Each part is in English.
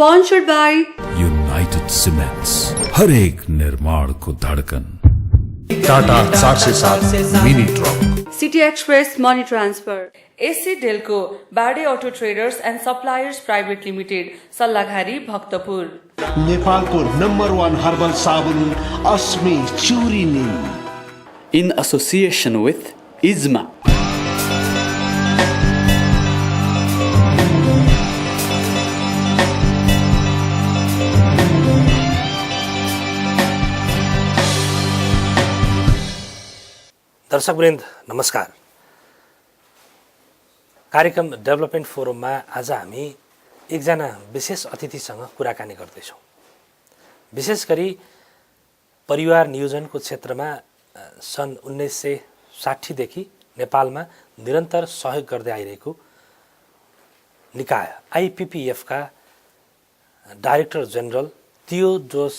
Sponsored by United cements, हर एक निर्माण को धड़कन। Tata 407 mini truck, City Express Money Transfer, AC Delco, Bade Auto Traders and Suppliers Private Limited, Sallaghari, Bhaktapur. नेपालको number 1 herbal साबुन अस्मी चुरी निम in association with ISMA. दर्शकवृन्द नमस्कार। कार्यक्रम डेभलपमेन्ट फोरममा आज हामी एकजना विशेष अतिथिसँग कुराकानी गर्दैछौँ। विशेष गरी परिवार नियोजनको क्षेत्रमा सन् 1960 देखि नेपालमा निरन्तर सहयोग गर्दै आइरहेको निकाय IPPF का डाइरेक्टर जनरल थियोड्रोस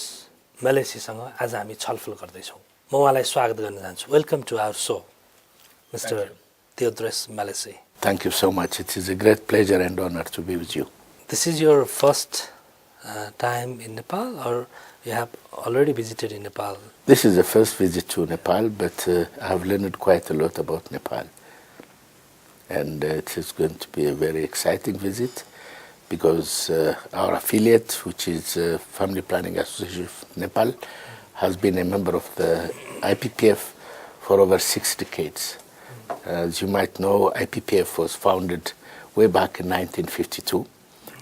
मेलेसीसँग आज हामी छलफल गर्दैछौँ। म उहाँलाई स्वागत गर्न चाहन्छु। Welcome to our show, mister Tewodros Melesse. Thank you so much. It is a great pleasure and honor to be with you. This is your first time in Nepal, or you have already visited in Nepal? This is the first visit to Nepal, but I have learned quite a lot about Nepal. And it is going to be a very exciting visit because our affiliate, which is Family Planning Association of Nepal, has been a member of the IPPF for over 6 decades. As you might know, IPPF was founded way back in 1952,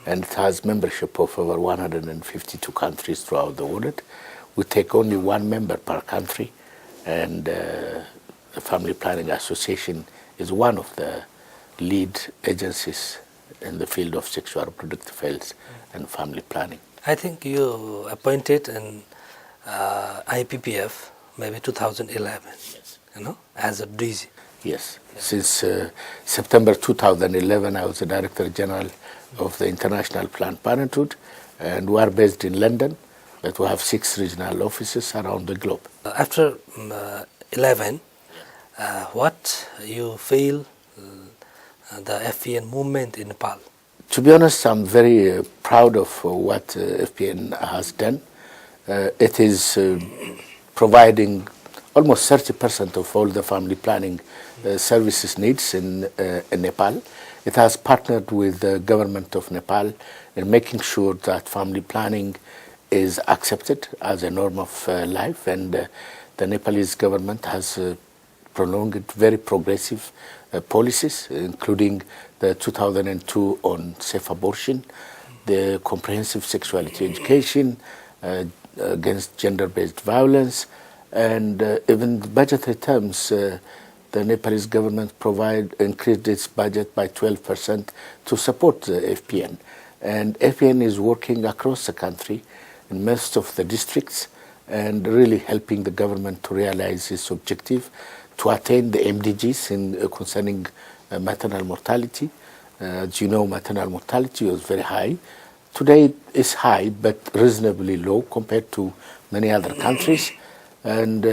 and it has membership of over 152 countries throughout the world. We take only 1 member per country, and the Family Planning Association is one of the lead agencies in the field of sexual reproductive health and family planning. I think you appointed in IPPF maybe 2011, yes. As a DG. Yes. Since September 2011, I was the Director General of the International Planned Parenthood, and we are based in London, but we have 6 regional offices around the globe. After 11, what you feel the FPN movement in Nepal? To be honest, I'm very proud of what FPN has done. It is providing almost 30% of all the family planning services needs in Nepal. It has partnered with the government of Nepal in making sure that family planning is accepted as a norm of life, and the Nepalese government has prolonged very progressive policies, including the 2002 on safe abortion, the comprehensive sexuality education, against gender-based violence, and even budgetary terms, the Nepalese government increased its budget by 12% to support the FPN. And FPN is working across the country in most of the districts and really helping the government to realize its objective to attain the MDGs in concerning maternal mortality. As you know, maternal mortality was very high. Today it is high, but reasonably low compared to many other countries. And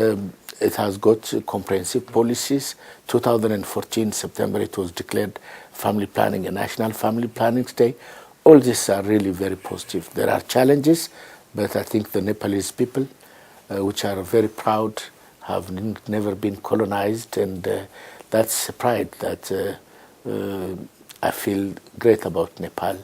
it has got comprehensive policies. 2014 September, it was declared Family Planning a National Family Planning Day. All these are really very positive. There are challenges, but I think the Nepalese people, which are very proud, have never been colonized, and that's a pride that I feel great about Nepal.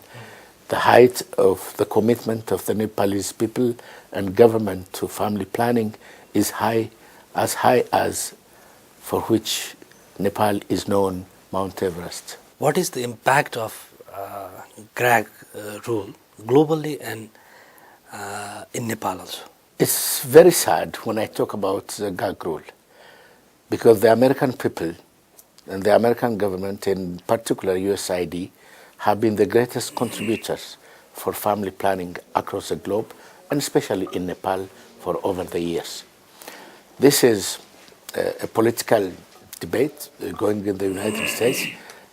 The height of the commitment of the Nepalese people and government to family planning is high as for which Nepal is known, Mount Everest. What is the impact of GRAG rule globally and in Nepal also? It's very sad when I talk about the GAG rule, because the American people and the American government, in particular USID, have been the greatest contributors for family planning across the globe, and especially in Nepal for over the years. This is a political debate going in the United States.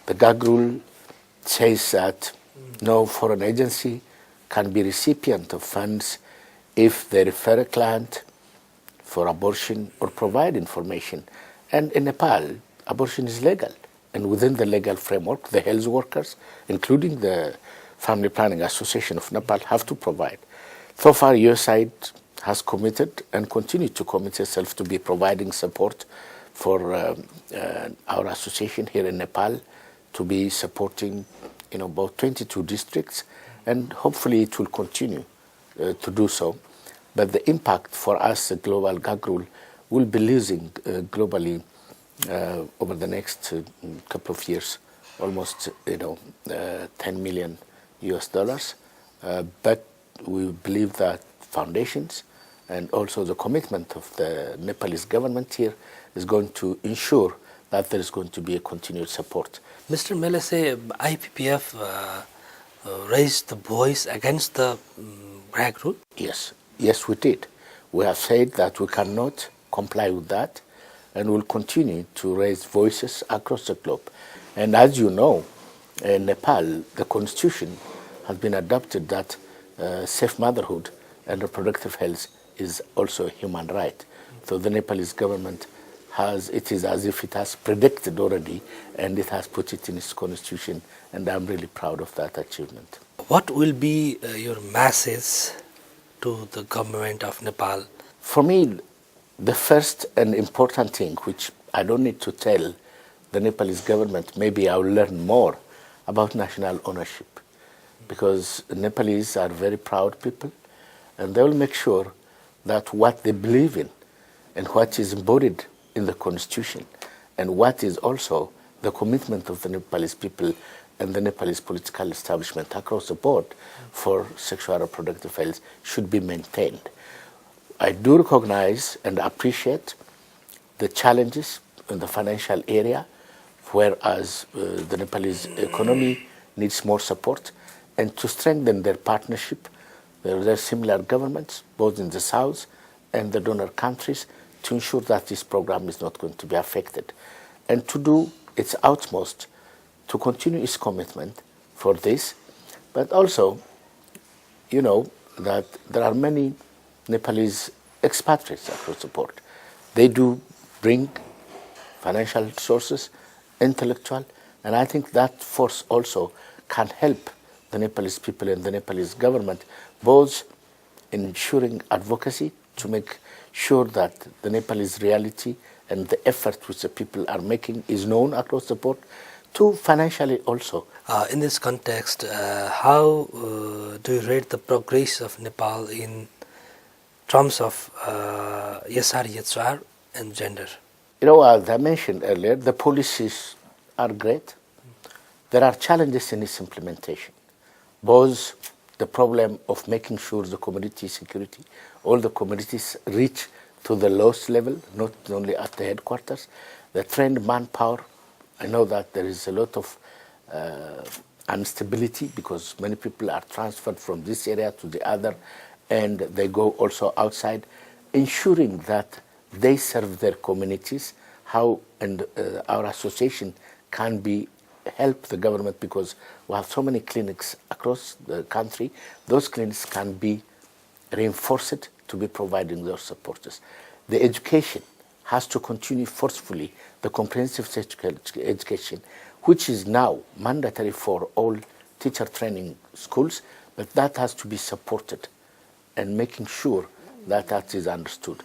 The GAG rule says that no foreign agency can be recipient of funds if they refer a client for abortion or provide information. And in Nepal, abortion is legal. And within the legal framework, the health workers, including the Family Planning Association of Nepal have to provide. So far, USAID has committed and continued to commit itself to be providing support for our association here in Nepal, to be supporting about 22 districts, and hopefully it will continue to do so. But the impact for us, the global gag rule, will be losing globally over the next couple of years, almost 10 million US dollars. But we believe that foundations and also the commitment of the Nepalese government here is going to ensure that there is going to be a continued support. Mr. Melesse, IPPF raised the voice against the gag rule? Yes, we did. We have said that we cannot comply with that, and will continue to raise voices across the globe. And as you know, in Nepal, the constitution has been adopted that safe motherhood and reproductive health is also a human right. So the Nepalese government it is as if it has predicted already, and it has put it in its constitution, and I'm really proud of that achievement. What will be your message to the government of Nepal? For me, the first and important thing, which I don't need to tell the Nepalese government, maybe I'll learn more about national ownership, because Nepalese are very proud people, and they will make sure that what they believe in and what is embodied in the constitution and what is also the commitment of the Nepalese people and the Nepalese political establishment across the board for sexual and reproductive health should be maintained. I do recognize and appreciate the challenges in the financial area, whereas the Nepalese economy needs more support, and to strengthen their partnership. There are similar governments, both in the south and the donor countries, to ensure that this program is not going to be affected, and to do its utmost to continue its commitment for this. But also, that there are many Nepalese expatriates across the board. They do bring financial sources, intellectual, and I think that force also can help the Nepalese people and the Nepalese government, both in ensuring advocacy to make sure that the Nepalese reality and the effort which the people are making is known across the board, to financially also. In this context, how do you rate the progress of Nepal in terms of SR, and gender? As I mentioned earlier, the policies are great. There are challenges in its implementation, both the problem of making sure the community security, all the communities reach to the lowest level, not only at the headquarters, the trained manpower. I know that there is a lot of instability because many people are transferred from this area to the other, and they go also outside, ensuring that they serve their communities. How and our association can be help the government, because we have so many clinics across the country. Those clinics can be reinforced to be providing those supporters. The education has to continue forcefully, the comprehensive education, which is now mandatory for all teacher training schools, but that has to be supported and making sure that that is understood.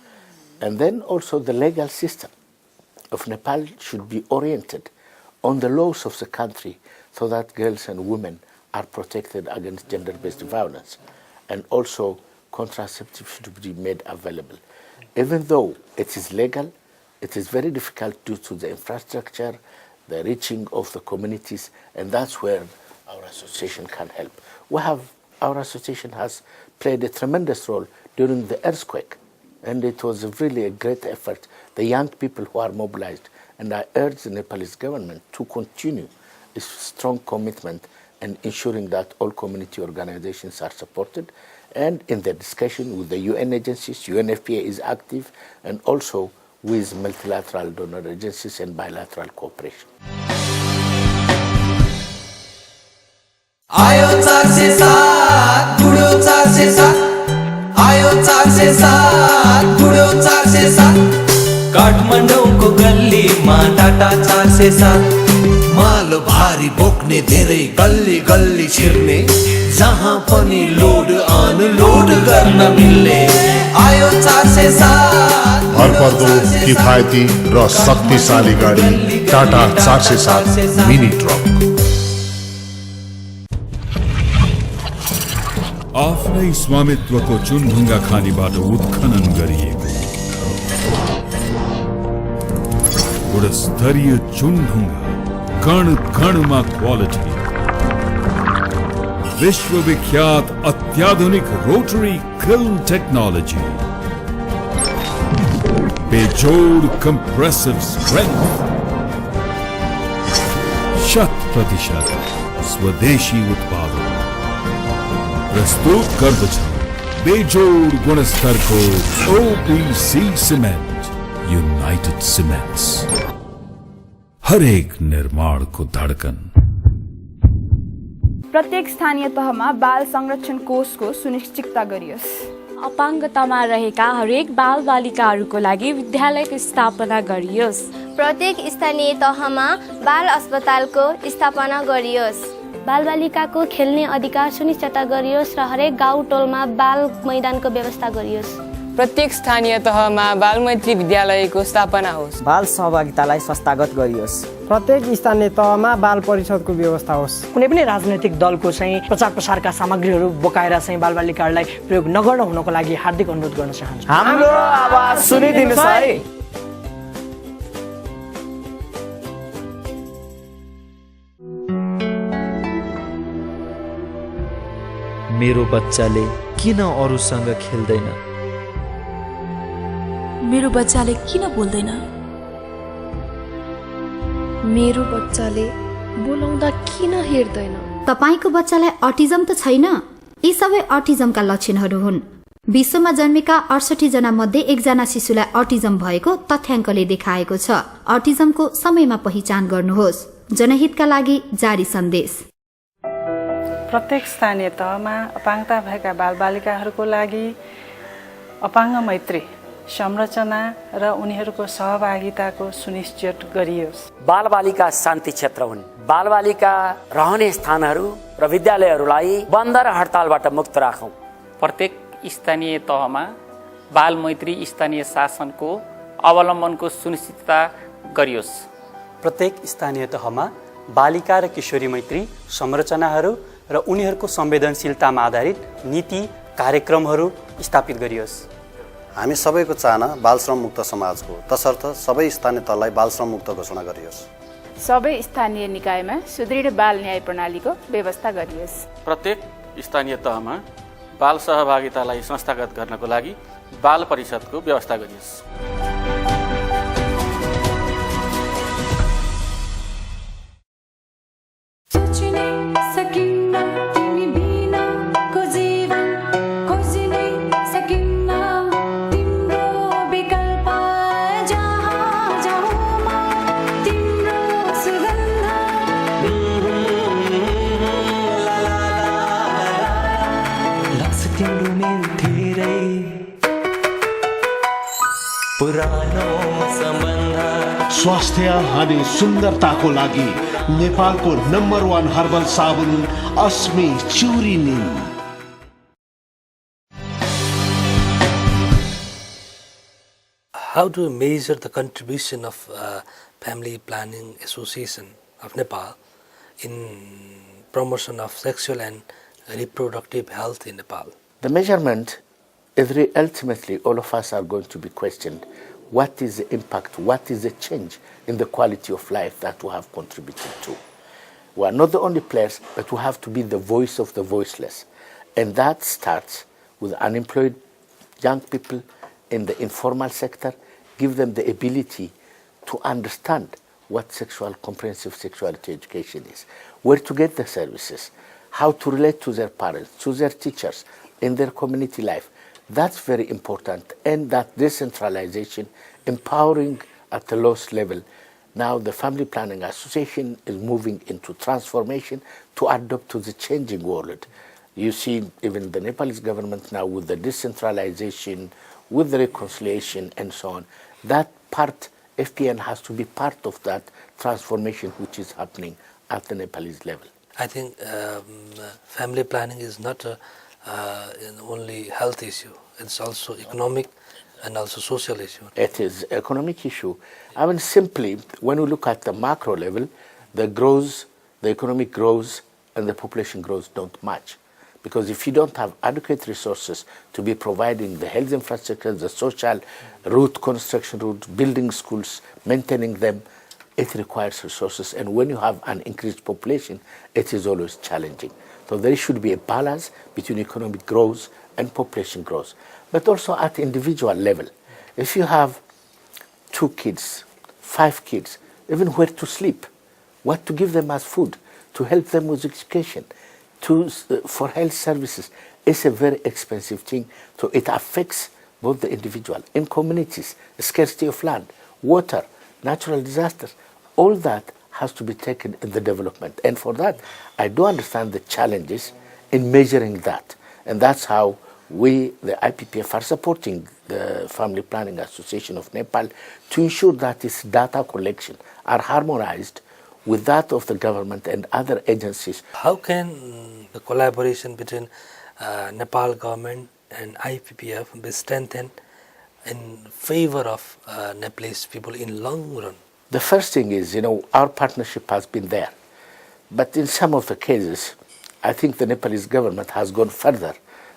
And then also the legal system of Nepal should be oriented on the laws of the country so that girls and women are protected against gender-based violence. And also contraceptive should be made available. Even though it is legal, it is very difficult due to the infrastructure, the reaching of the communities, and that's where our association can help. Our association has played a tremendous role during the earthquake, and it was really a great effort. The young people who are mobilized, and I urge the Nepalese government to continue its strong commitment and ensuring that all community organizations are supported, and in the discussion with the UN agencies, UNFPA is active, and also with multilateral donor agencies and bilateral cooperation. आयो 407 बुढो 407 आयो 407 बुढो 407 काठमाडौँको गल्लीमा टाटा 407 माल भारी बोक्ने धेरै गल्ली गल्ली छिर्ने जहाँ पनि लोड अनलोड गर्न मिल्ने आयो 407 भरपर्दो किफायती र शक्तिशाली गाडी टाटा 407 मिनी ट्रक आफ्नै स्वामित्वको चुनढुङ्गा खानीबाट उत्खनन गरिएको गुणस्तरीय चुनढुङ्गा कण कणमा क्वालिटी विश्वविख्यात अत्याधुनिक रोटरी किल्न टेक्नोलॉजी बेजोड़ कंप्रेसिव स्ट्रेंथ 100% स्वदेशी उत्पादन प्रस्तुत गर्दछ बेजोड़ गुणस्तरको ओपीसी सिमेन्ट यूनाइटेड सिमेन्ट्स हरेक निर्माणको धडकन। प्रत्येक स्थानीय तहमा बाल संरक्षण कोषको सुनिश्चितता गरियोस्। अपाङ्गतामा रहेका हरेक बाल बालिकाहरूको लागि विद्यालयको स्थापना गरियोस्। प्रत्येक स्थानीय तहमा बाल अस्पतालको स्थापना गरियोस्। बालबालिकाको खेल्ने अधिकार सुनिश्चित गरियोस् र हरेक गाउँ टोलमा बाल मैदानको व्यवस्था गरियोस्। प्रत्येक स्थानीय तहमा बाल मैत्री विद्यालयको स्थापना होस्। बाल सहभागितालाई संस्थागत गरियोस्। प्रत्येक स्थानीय तहमा बाल परिषदको व्यवस्था होस्। कुनै पनि राजनैतिक दलको चाहिँ प्रचार प्रसारका सामग्रीहरू बोकाएर चाहिँ बालबालिकाहरूलाई प्रयोग नगर्न हुनको लागि हार्दिक अनुरोध गर्न चाहन्छु। हाम्रो आवाज सुनिदिनुस् है। मेरो बच्चाले किन अरूसँग खेल्दैन? मेरो बच्चाले किन बोल्दैन? मेरो बच्चाले बोलाउँदा किन हेर्दैन? तपाईको बच्चालाई अटिजम त छैन? यी सबै अटिजमका लक्षणहरू हुन्। विश्वमा जन्मेका 68 जना मध्ये 1 जना शिशुलाई अटिजम भएको तथ्याङ्कले देखाएको छ। अटिजमको समयमा पहिचान गर्नुहोस्। जनहितका लागि जारी सन्देश। प्रत्येक स्थानीय तहमा अपाङ्गता भएका बालबालिकाहरूको लागि अपाङ्ग मैत्री संरचना र उनीहरूको सहभागिताको सुनिश्चित गरियोस्। बालबालिका शान्ति क्षेत्र हुन्। बालबालिका रहने स्थानहरू र विद्यालयहरूलाई बन्द र हडतालबाट मुक्त राखौं। प्रत्येक स्थानीय तहमा बाल मैत्री स्थानीय शासनको अवलम्बनको सुनिश्चितता गरियोस्। प्रत्येक स्थानीय तहमा बालिका र किशोरी मैत्री संरचनाहरू र उनीहरूको संवेदनशीलतामा आधारित नीति कार्यक्रमहरू स्थापित गरियोस्। हामी सबैको चाहना बालश्रम मुक्त समाजको, तसर्थ सबै स्थानीय तहलाई बालश्रम मुक्त घोषणा गरियोस्। सबै स्थानीय निकायमा सुदृढ बाल न्याय प्रणालीको व्यवस्था गरियोस्। प्रत्येक स्थानीय तहमा बाल सहभागितालाई संस्थागत गर्नको लागि बाल परिषदको व्यवस्था गरियोस्। स्वास्थ्य अनि सुन्दरताको लागि नेपालको नम्बर 1 हर्बल साबुन अस्मी चुरी निम। How to measure the contribution of Family Planning Association of Nepal in promotion of sexual and reproductive health in Nepal? The measurement, ultimately all of us are going to be questioned. What is the impact? What is the change in the quality of life that we have contributed to? We are not the only players, but we have to be the voice of the voiceless. And that starts with unemployed young people in the informal sector, give them the ability to understand what comprehensive sexuality education is, where to get the services, how to relate to their parents, to their teachers, in their community life. That's very important, and that decentralization, empowering at the lowest level. Now the Family Planning Association is moving into transformation to adapt to the changing world. You see even the Nepalese government now with the decentralization, with the reconciliation and so on. That part FPN has to be part of that transformation which is happening at the Nepalese level. I think family planning is not only health issue. It's also economic and also social issue. It is economic issue. I mean, simply, when we look at the macro level, the economic growth and the population growth don't match. Because if you don't have adequate resources to be providing the health infrastructure, the social route, construction routes, building schools, maintaining them, it requires resources. And when you have an increased population, it is always challenging. So there should be a balance between economic growth and population growth. But also at individual level. If you have 2 kids, 5 kids, even where to sleep, what to give them as food, to help them with education, for health services, it's a very expensive thing. So it affects both the individual. In communities, scarcity of land, water, natural disasters, all that has to be taken in the development. And for that, I do understand the challenges in measuring that. And that's how we, the IPPF, are supporting the Family Planning Association of Nepal to ensure that its data collection are harmonized with that of the government and other agencies. How can the collaboration between Nepal government and IPPF be strengthened in favor of Nepalese people in long run? The first thing is, our partnership has been there. But in some of the cases, I think the Nepalese government has gone further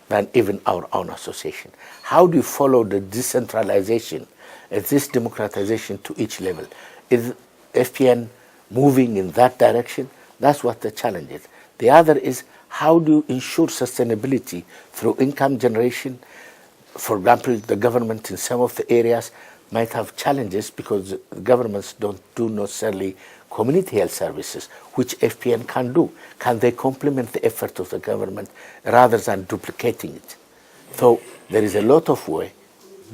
than even our own association. How do you follow the decentralization, this democratization to each level? Is FPN moving in that direction? That's what the challenge is. The other is, how do you ensure sustainability through income generation? For example, the government in some of the areas might have challenges because governments don't do necessarily community health services, which FPN can do. Can they complement the effort of the government rather than duplicating it? So there is a lot of way,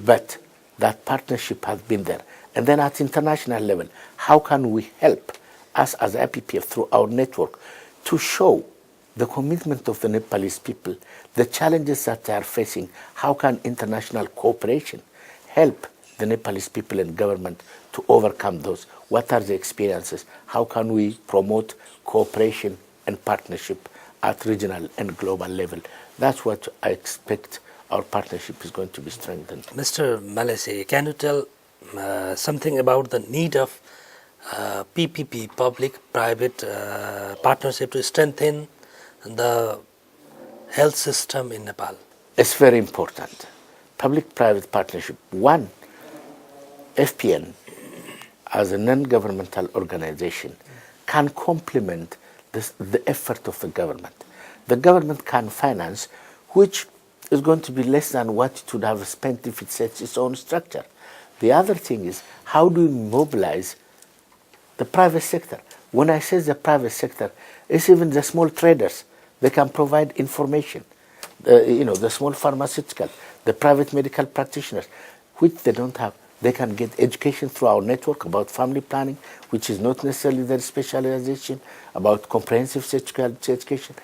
but that partnership has been there. And then at international level, how can we help us as IPPF through our network to show the commitment of the Nepalese people, the challenges that they are facing? How can international cooperation help the Nepalese people and government to overcome those? What are the experiences? How can we promote cooperation and partnership at regional and global level? That's what I expect our partnership is going to be strengthened. Mr. Melesse, can you tell something about the need of PPP, public-private partnership, to strengthen the health system in Nepal? It's very important. Public-private partnership. One, FPN, as a non-governmental organization, can complement the effort of the government. The government can finance, which is going to be less than what it would have spent if it sets its own structure. The other thing is, how do we mobilize the private sector? When I say the private sector, it's even the small traders. They can provide information. The small pharmaceutical, the private medical practitioners, which they don't have. They can get education through our network about family planning, which is not necessarily their specialization, about comprehensive sexuality education,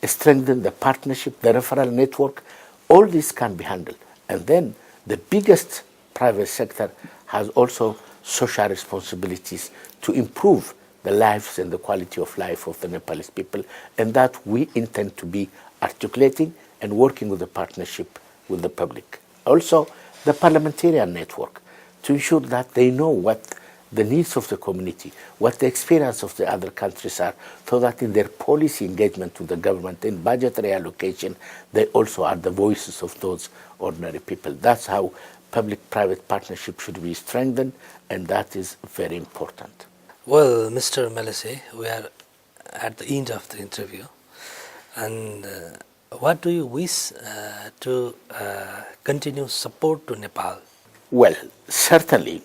strengthen the partnership, the referral network. All this can be handled. And then the biggest private sector has also social responsibilities to improve the lives and the quality of life of the Nepalese people, and that we intend to be articulating and working with the partnership with the public. Also, the parliamentarian network, to ensure that they know what the needs of the community, what the experience of the other countries are, so that in their policy engagement with the government, in budgetary allocation, they also are the voices of those ordinary people. That's how public-private partnership should be strengthened, and that is very important. Well, Mr. Melesse, we are at the end of the interview, and what do you wish to continue support to Nepal? Well, certainly,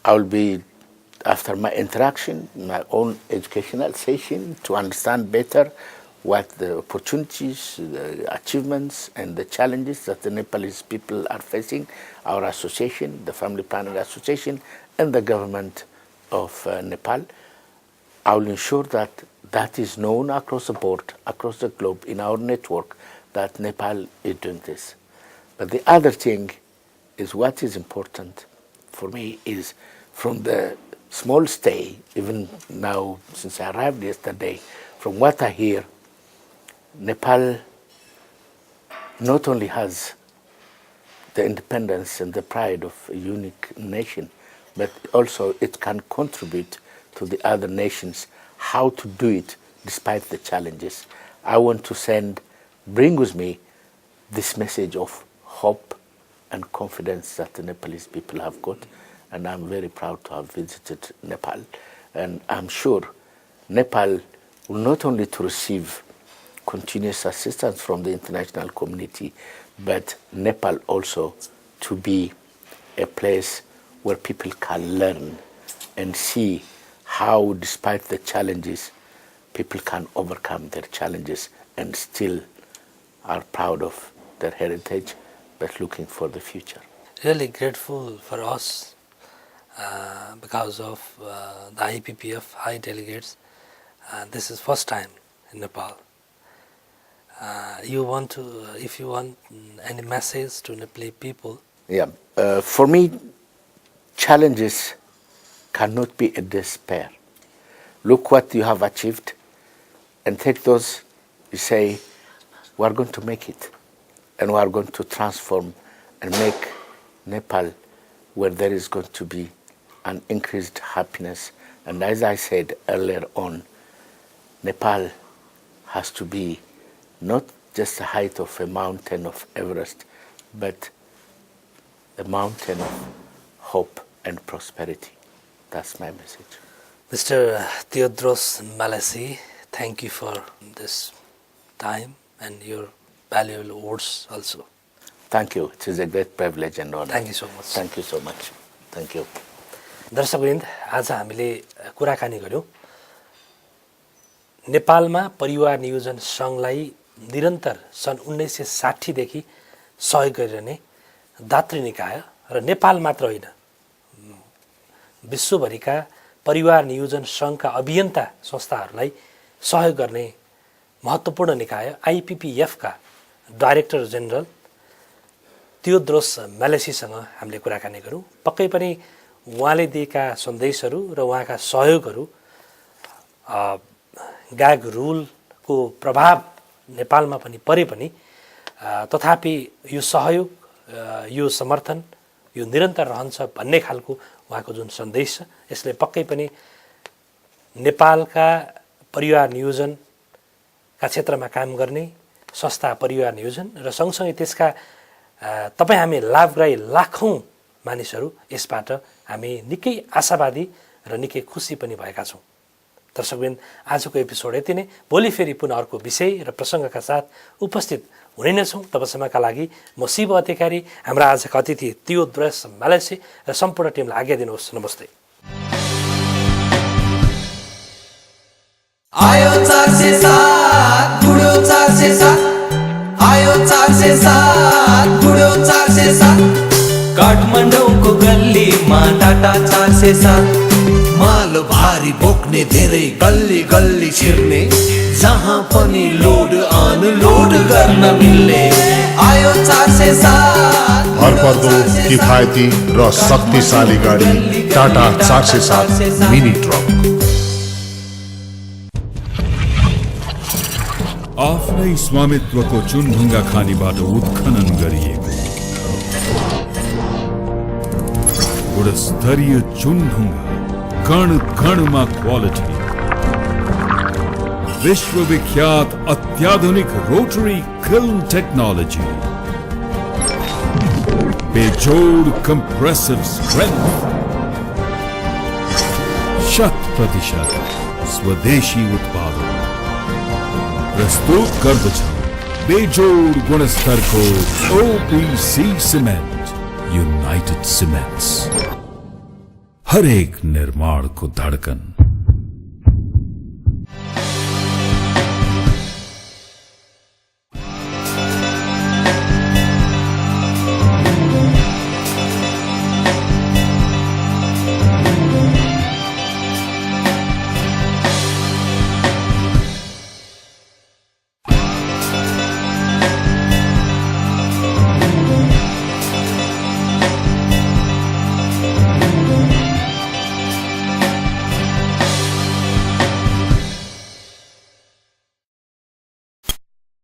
I will be, after my interaction, my own educational session to understand better what the opportunities, the achievements, and the challenges that the Nepalese people are facing, our association, the Family Planning Association, and the government of Nepal. I will ensure that that is known across the board, across the globe, in our network, that Nepal is doing this. But the other thing is, what is important for me is from the small stay, even now since I arrived yesterday, from what I hear, Nepal not only has the independence and the pride of a unique nation, but also it can contribute to the other nations how to do it despite the challenges. I want to bring with me this message of hope and confidence that the Nepalese people have got, and I'm very proud to have visited Nepal. And I'm sure Nepal will not only to receive continuous assistance from the international community, but Nepal also to be a place where people can learn and see how, despite the challenges, people can overcome their challenges and still are proud of their heritage, but looking for the future. Really grateful for us because of the IPPF high delegates. This is first time in Nepal. If you want any message to Nepali people? Yeah, for me, challenges cannot be a despair. Look what you have achieved and take those, you say, we are going to make it and we are going to transform and make Nepal where there is going to be an increased happiness. And as I said earlier on, Nepal has to be not just the height of a mountain of Everest, but a mountain of hope and prosperity. That's my message. Mr. Tewodros Melesse, thank you for this time and your valuable words also. Thank you. It is a great privilege and honor. Thank you so much. Thank you so much. Thank you. दर्शकवृन्द, आज हामीले कुराकानी गर्यौं नेपालमा परिवार नियोजन संघलाई निरन्तर सन् 1960 देखि सहयोग गरिरहने दात्री निकाय र नेपाल मात्र होइन विश्वभरिका परिवार नियोजन संघका अभियन्ता संस्थाहरूलाई सहयोग गर्ने महत्त्वपूर्ण निकाय आईपीपीएफ का डाइरेक्टर जनरल त्योद्रोस मेलेसीसँग हामीले कुराकानी गर्यौं। पक्कै पनि उहाँले दिएका सन्देशहरू र उहाँका सहयोगहरू ग्याग रुलको प्रभाव नेपालमा पनि परे पनि तथापि यो सहयोग यो समर्थन यो निरन्तर रहन्छ भन्ने खालको उहाँको जुन सन्देश छ यसले पक्कै पनि नेपालका परिवार नियोजनका क्षेत्रमा काम गर्ने संस्था परिवार नियोजन र सँगसँगै त्यसका तपाईँ हामी लाभग्राही लाखौं मानिसहरू यसबाट हामी निकै आशावादी र निकै खुसी पनि भएका छौं। दर्शकवृन्द, आजको एपिसोड यति नै। भोलि फेरि पुनः अर्को विषय र प्रसङ्गका साथ उपस्थित हुने नै छौं। तबसम्मका लागि म शिव अधिकारी, हाम्रा आजका अतिथि त्योद्रोस मेलेसे र सम्पूर्ण टिमलाई आज्ञा दिनुहोस्। नमस्ते। आयो 407 बुढो 407 आयो 407 बुढो 407 काठमाडौँको गल्लीमा टाटा 407 माल भारी बोक्ने धेरै गल्ली गल्ली छिर्ने जहाँ पनि लोड अनलोड गर्न मिल्ने आयो 407 भरपर्दो किफायती र शक्तिशाली गाडी टाटा 407 मिनी ट्रक। आफ्नै स्वामित्वको चुनढुङ्गा खानीबाट उत्खनन गरिएको गुणस्तरीय चुनढुङ्गा, कण कणमा क्वालिटी, विश्वविख्यात अत्याधुनिक रोटरी किल्न टेक्नोलॉजी, बेजोड़ कंप्रेसिव स्ट्रेंथ, 100% स्वदेशी उत्पादन प्रस्तुत गर्दछौं बेजोड़ गुणस्तरको ओपीसी सिमेन्ट, यूनाइटेड सिमेन्ट्स, हरेक निर्माणको धडकन।